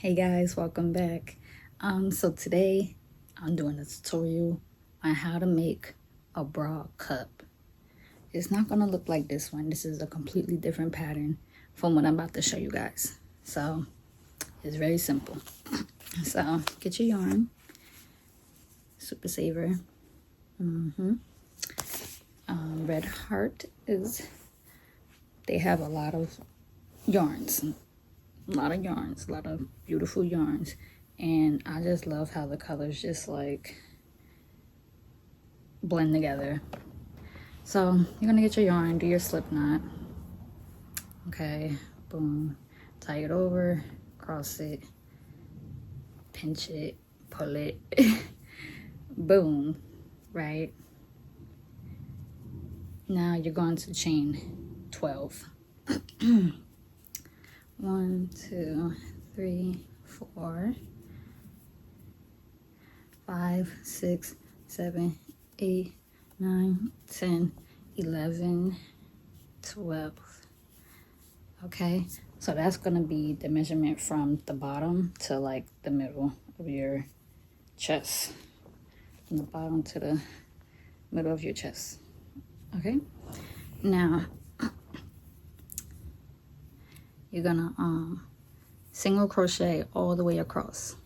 Hey guys, welcome back. So today I'm doing a tutorial on how to make a bra cup. It's not gonna look like this one. This is a completely different pattern from what I'm about to show you guys. So it's very simple. So get your yarn, Super Saver. Red Heart is, they have a lot of yarns. A lot of beautiful yarns, and I just love how the colors just like blend together. So you're gonna get your yarn, do your slip knot, okay, boom, tie it over, cross it, pinch it, pull it, boom, right? Now you're going to chain 12. 1, 2, 3, 4, 5, 6, 7, 8, 9, 10, 11, 12. Okay, so that's gonna be the measurement from the bottom to like the middle of your chest. From the bottom to the middle of your chest. Okay, now you're gonna single crochet all the way across.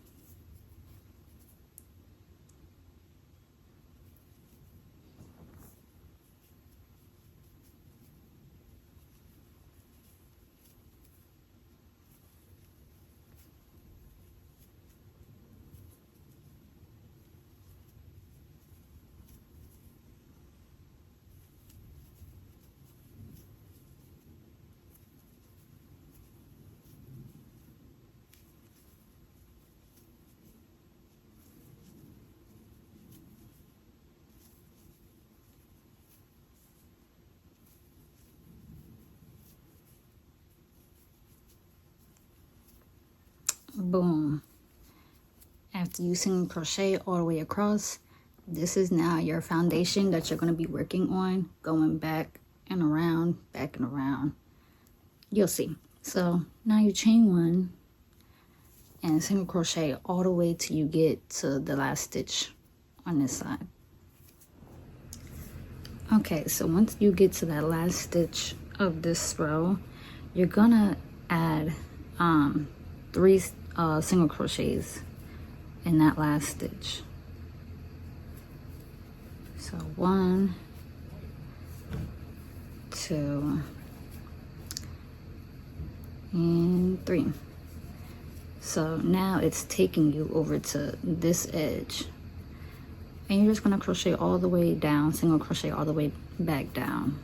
Boom. After you single crochet all the way across, this is now your foundation that you're going to be working on, going back and around, back and around. You'll see. So now you chain 1 and single crochet all the way till you get to the last stitch on this side. Okay, so once you get to that last stitch of this row, you're gonna add 3 single crochets in that last stitch. So 1, 2, and 3. So now it's taking you over to this edge, and you're just going to crochet all the way down, single crochet all the way back down.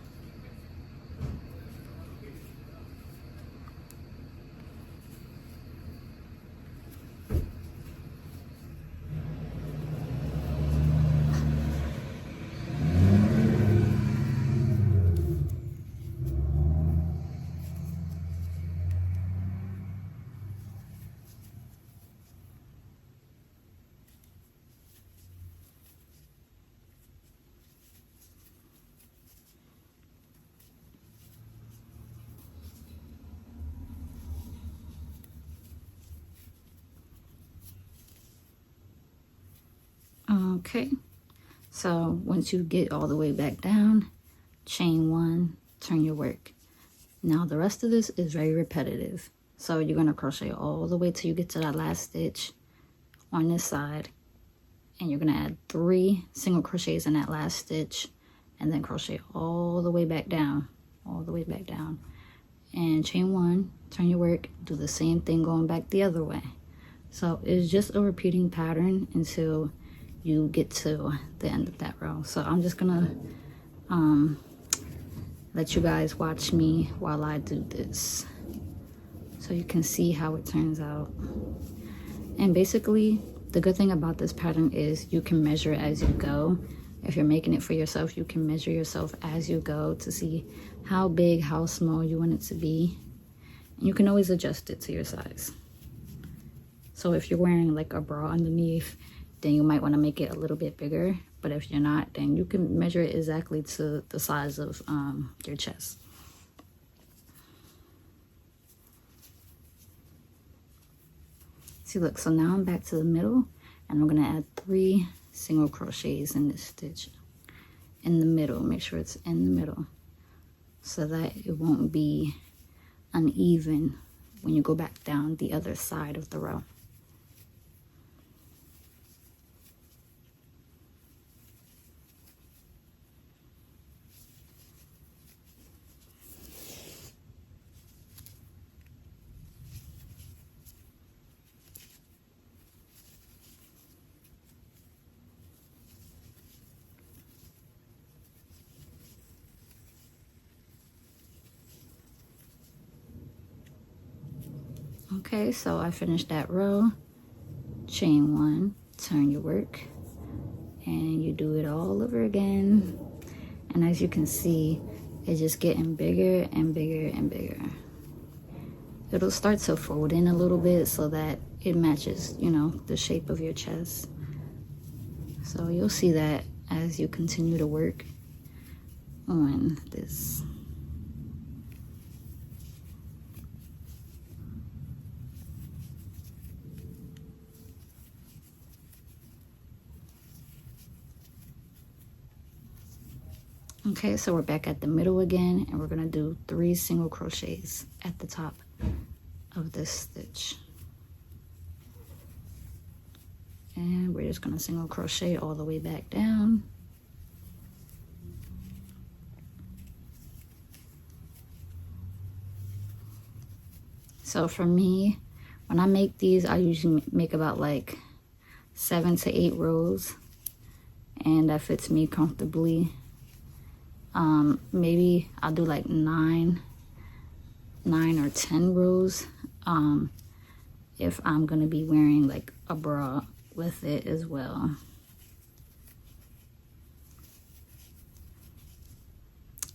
Okay, so once you get all the way back down, chain 1, turn your work. Now the rest of this is very repetitive, so you're going to crochet all the way till you get to that last stitch on this side, and you're going to add 3 single crochets in that last stitch, and then crochet all the way back down, and chain 1, turn your work, do the same thing going back the other way. So it's just a repeating pattern until you get to the end of that row. So I'm just gonna let you guys watch me while I do this so you can see how it turns out. And basically the good thing about this pattern is you can measure as you go. If you're making it for yourself, you can measure yourself as you go to see how big, how small you want it to be, and you can always adjust it to your size. So if you're wearing like a bra underneath, then you might want to make it a little bit bigger. But if you're not, then you can measure it exactly to the size of your chest. See, look, so now I'm back to the middle, and I'm gonna add 3 single crochets in this stitch in the middle. Make sure it's in the middle so that it won't be uneven when you go back down the other side of the row. Okay, so I finished that row. Chain 1, turn your work, and you do it all over again. And as you can see, it's just getting bigger and bigger and bigger. It'll start to fold in a little bit so that it matches, you know, the shape of your chest. So you'll see that as you continue to work on this. Okay, so we're back at the middle again, and we're gonna do 3 single crochets at the top of this stitch. And we're just gonna single crochet all the way back down. So for me, when I make these, I usually make about like 7 to 8 rows, and that fits me comfortably. Maybe I'll do like 9 or 10 rows if I'm gonna be wearing like a bra with it as well.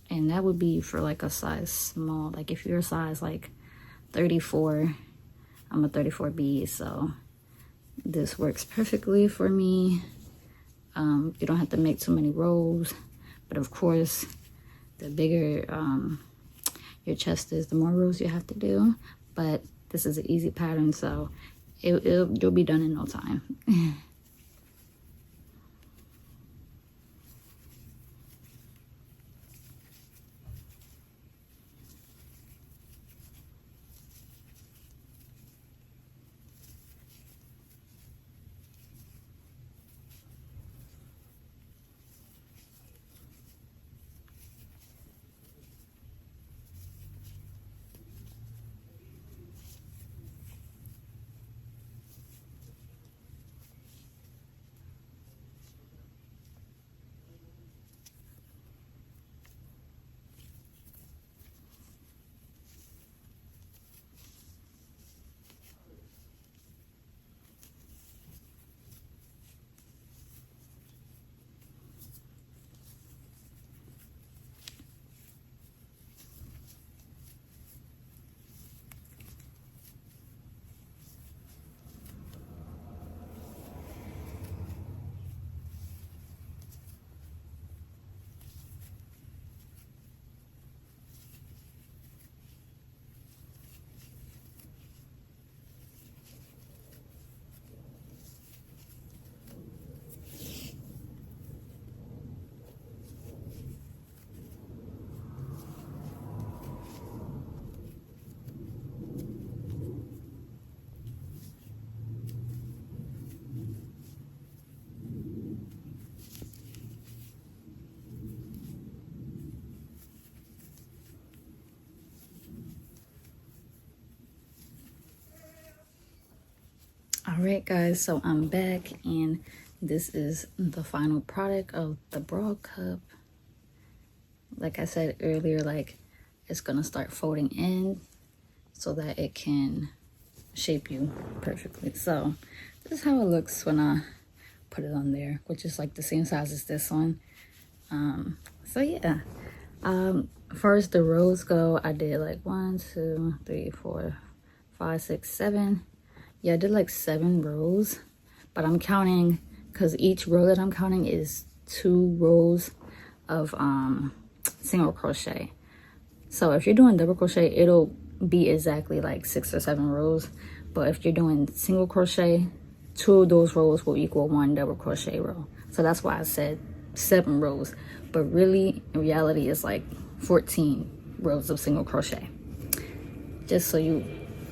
And that would be for like a size small. Like if you're a size like 34, I'm a 34B, so this works perfectly for me. You don't have to make too many rows, but of course the bigger your chest is, the more rows you have to do. But this is an easy pattern, so you'll be done in no time. All right, guys, so I'm back, and this is the final product of the bra cup. Like I said earlier, like it's gonna start folding in so that it can shape you perfectly. So this is how it looks when I put it on there, which is like the same size as this one. So yeah, as far as the rows go, I did like 1, 2, 3, 4, 5, 6, 7. Yeah, I did like 7 rows, but I'm counting because each row that I'm counting is 2 rows of single crochet. So if you're doing double crochet, it'll be exactly like 6 or 7 rows, but if you're doing single crochet, 2 of those rows will equal 1 double crochet row. So that's why I said 7 rows, but really in reality it's like 14 rows of single crochet, just so you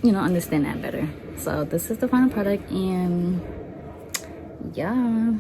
understand that better. So this is the final product, and yeah.